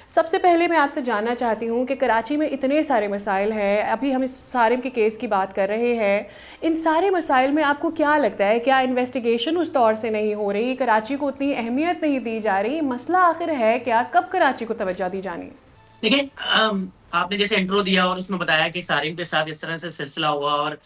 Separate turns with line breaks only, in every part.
सबसे पहले मैं आपसे जानना चाहती हूँ कि कराची में इतने सारे मसाइल हैं, अभी हम इस सारिम के केस की बात कर रहे हैं। इन सारे मसाइल में आपको क्या लगता है, क्या इन्वेस्टिगेशन उस तौर से नहीं हो रही, कराची को उतनी अहमियत नहीं दी जा रही? मसला आखिर है क्या? कब कराची को तवज्जो दी जानी है?
देखिए, आपने जैसे इंट्रो दिया और उसमें बताया कि सारिम के साथ इस तरह से सिलसिला हुआ और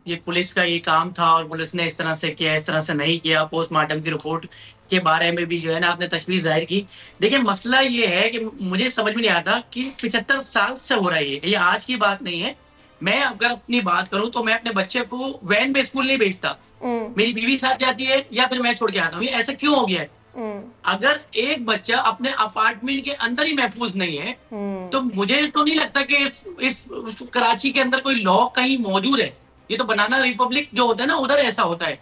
ये पुलिस का ये काम था और पुलिस ने इस तरह से किया, इस तरह से नहीं किया। पोस्टमार्टम की रिपोर्ट के बारे में भी जो है ना आपने तशवीश जाहिर की। देखिए, मसला ये है कि मुझे समझ में नहीं आता कि 75 साल से हो रहा है, ये आज की बात नहीं है। मैं अगर अपनी बात करूं तो मैं अपने बच्चे को वैन में स्कूल नहीं भेजता, मेरी बीवी साथ जाती है या फिर मैं छोड़ के आता हूँ। ये ऐसा क्यों हो गया है? अगर एक बच्चा अपने अपार्टमेंट के अंदर ही महफूज नहीं है तो मुझे तो नहीं लगता कि इस कराची के अंदर कोई लॉ कहीं मौजूद है। ये तो बनाना रिपब्लिक जो होता है ना, उधर ऐसा होता है।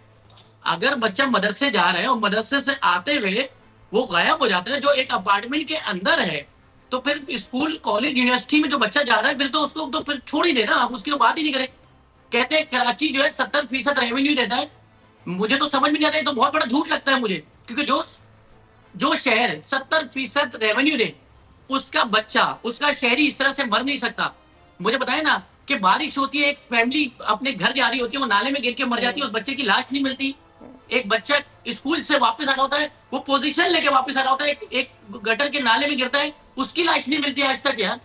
अगर बच्चा मदरसे जा रहा है और मदरसे से आते हुए वो गायब हो जाता है जो एक अपार्टमेंट के अंदर है, तो फिर स्कूल, कॉलेज, यूनिवर्सिटी में जो बच्चा जा रहा है फिर तो उसको तो फिर छोड़ ही देना, आप उसकी तो बात ही नहीं करें। कहते हैं कराची जो है 70% रेवेन्यू देता है। मुझे तो समझ में नहीं आता, ये तो बहुत बड़ा झूठ लगता है मुझे, क्योंकि जो शहर 70% रेवेन्यू दे, उसका बच्चा, उसका शहरी इस तरह से मर नहीं सकता। मुझे बताया ना कि बारिश होती है, एक फैमिली अपने घर जा रही होती है, वो नाले में गिर के मर जाती है, उस बच्चे की लाश नहीं मिलती। एक बच्चा स्कूल से वापस आ रहा होता है, वो पोजीशन लेके वापस आ रहा होता है, एक गटर के नाले में गिरता है, उसकी लाश नहीं मिलती आज तक। यार,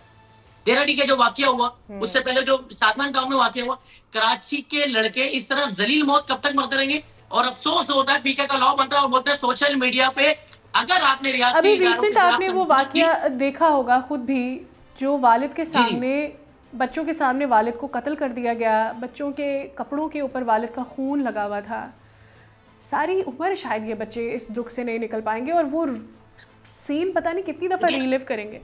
देराडी का जो वाकया हुआ, उससे पहले जो सादमान टाउन में वाकया हुआ, कराची के लड़के इस तरह जलील मौत कब तक मरते रहेंगे? और अफसोस होता है पीके का लॉ बनता है और बोलते हैं सोशल मीडिया पे अगर आपने
अभी रिसेंट आपने वो वाकया देखा होगा खुद भी, जो वालिद के सामने, बच्चों के सामने वालिद को कत्ल कर दिया गया, बच्चों के कपड़ों के ऊपर वालिद का खून लगा हुआ था। सारी उम्र शायद ये बच्चे इस दुख से नहीं निकल पाएंगे और वो सीन पता नहीं कितनी दफा रीलिव करेंगे।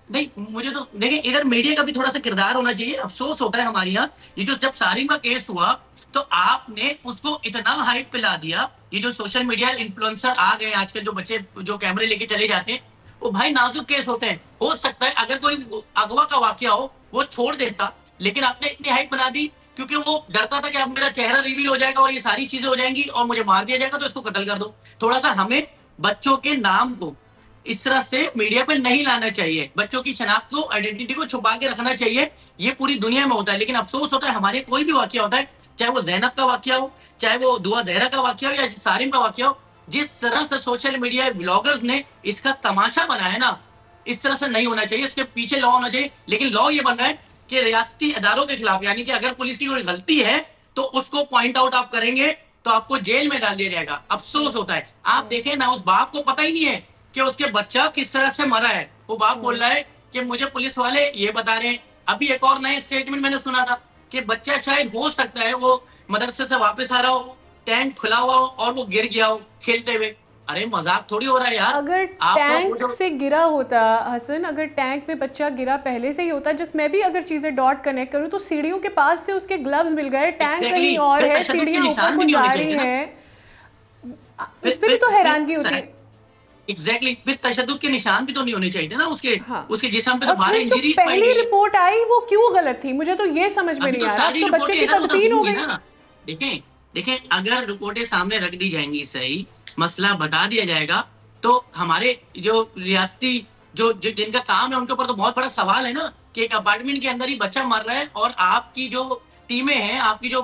नहीं, मुझे तो देखिए, इधर मीडिया का भी थोड़ा सा किरदार होना चाहिए। अफसोस होता है हमारे यहाँ, ये जो जब सारिम का केस हुआ तो आपने उसको इतना हाइप पिला दिया। ये जो सोशल मीडिया इन्फ्लुएंसर आ गए आजकल, जो बच्चे जो कैमरे लेके चले जाते हैं, वो भाई नाजुक केस होते हैं। हो सकता है अगर कोई अगवा का वाकया हो वो छोड़ देता, लेकिन आपने इतनी हाइप बना दी क्योंकि वो डरता था कि अब मेरा चेहरा रिवील हो जाएगा और ये सारी चीजें हो जाएंगी और मुझे मार दिया जाएगा, तो इसको कत्ल कर दो। थोड़ा सा हमें बच्चों के नाम को इस तरह से मीडिया पे नहीं लाना चाहिए, बच्चों की शनाख्त को, आइडेंटिटी को छुपा के रखना चाहिए। ये पूरी दुनिया में होता है, लेकिन अफसोस होता है हमारे कोई भी वाकया होता है, चाहे वो ज़ैनब का वाकया हो, चाहे वो दुआ ज़हरा का वाकया हो या सारिम का वाकया हो, जिस तरह से सोशल मीडिया ब्लॉगर्स ने इसका तमाशा बनाया ना, इस तरह से नहीं होना चाहिए। इसके पीछे लॉ होना चाहिए, लेकिन लॉ ये बन रहा है कि रियासती अदारों के खिलाफ, यानी कि अगर पुलिस की कोई गलती है तो उसको पॉइंट आउट आप करेंगे तो आपको जेल में डाल दिया जाएगा। अफसोस होता है, आप देखें ना, उस बाप को पता ही नहीं है कि उसके बच्चा किस तरह से मरा है। वो बाप बोल रहा है कि मुझे पुलिस वाले ये बता रहे हैं। अभी एक और नए स्टेटमेंट मैंने सुना था कि बच्चा शायद हो सकता है वो मदरसे से वापस आ रहा हो, टैंक खुला हुआ हो और वो गिर गया हो खेलते हुए। अरे मजाक थोड़ी हो रहा है यार।
अगर टैंक से गिरा होता हसन, अगर टैंक में बच्चा गिरा पहले से ही होता, जिस मैं भी अगर चीजें डॉट कनेक्ट करूं तो सीढ़ियों के पास से उसके ग्लव्स मिल गए, टैंक कहीं और है, सीढ़ियां ऊपर को जा रही हैं, उस पर भी तो हैरानगी होती है।
एग्जैक्टली, फिर तशद्दुद के निशान भी तो नहीं होने चाहिए थे ना उसके।
हाँ।
उसके जिस्म पे तो मारे, इंजरीज
पहली रिपोर्ट आई वो क्यों गलत थी, मुझे तो ये समझ में नहीं आ रहा। तो बच्चे की तब्दील हो गई।
देखें, अगर रिपोर्टें सामने रख दी जाएंगी, सही मसला बता दिया जाएगा, तो हमारे जो रियासती जो जिनका काम है उनके ऊपर तो बहुत बड़ा सवाल है ना कि एक अपार्टमेंट के अंदर ही बच्चा मर रहा है और आपकी जो टीमें हैं, आपकी जो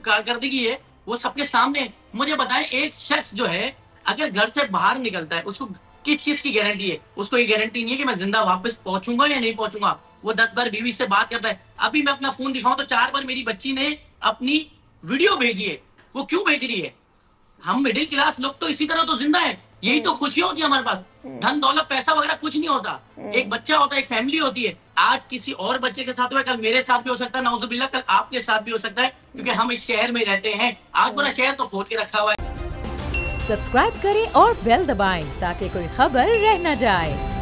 कारकर्दगी है वो सबके सामने। मुझे बताएं, एक शख्स जो है अगर घर से बाहर निकलता है उसको किस चीज की गारंटी है? उसको ये गारंटी नहीं है कि मैं जिंदा वापस पहुंचूंगा या नहीं पहुंचूंगा। वो 10 बार बीवी से बात करता है। अभी मैं अपना फोन दिखाऊं तो 4 बार मेरी बच्ची ने अपनी वीडियो भेजी है। वो क्यों भेज रही है? हम मिडिल क्लास लोग तो इसी तरह तो जिंदा है, यही तो खुशियां होती है हमारे पास। धन दौलत पैसा वगैरह कुछ नहीं होता, एक बच्चा होता है, एक फैमिली होती है। आज किसी और बच्चे के साथ हुआ, कल मेरे साथ भी हो सकता है, नाउजुबिल्लाह कल आपके साथ भी हो सकता है, क्योंकि हम इस शहर में रहते हैं। आज पूरा शहर तो खोद के रखा हुआ है।
सब्सक्राइब करें और बेल दबाएं ताकि कोई खबर रह न जाए।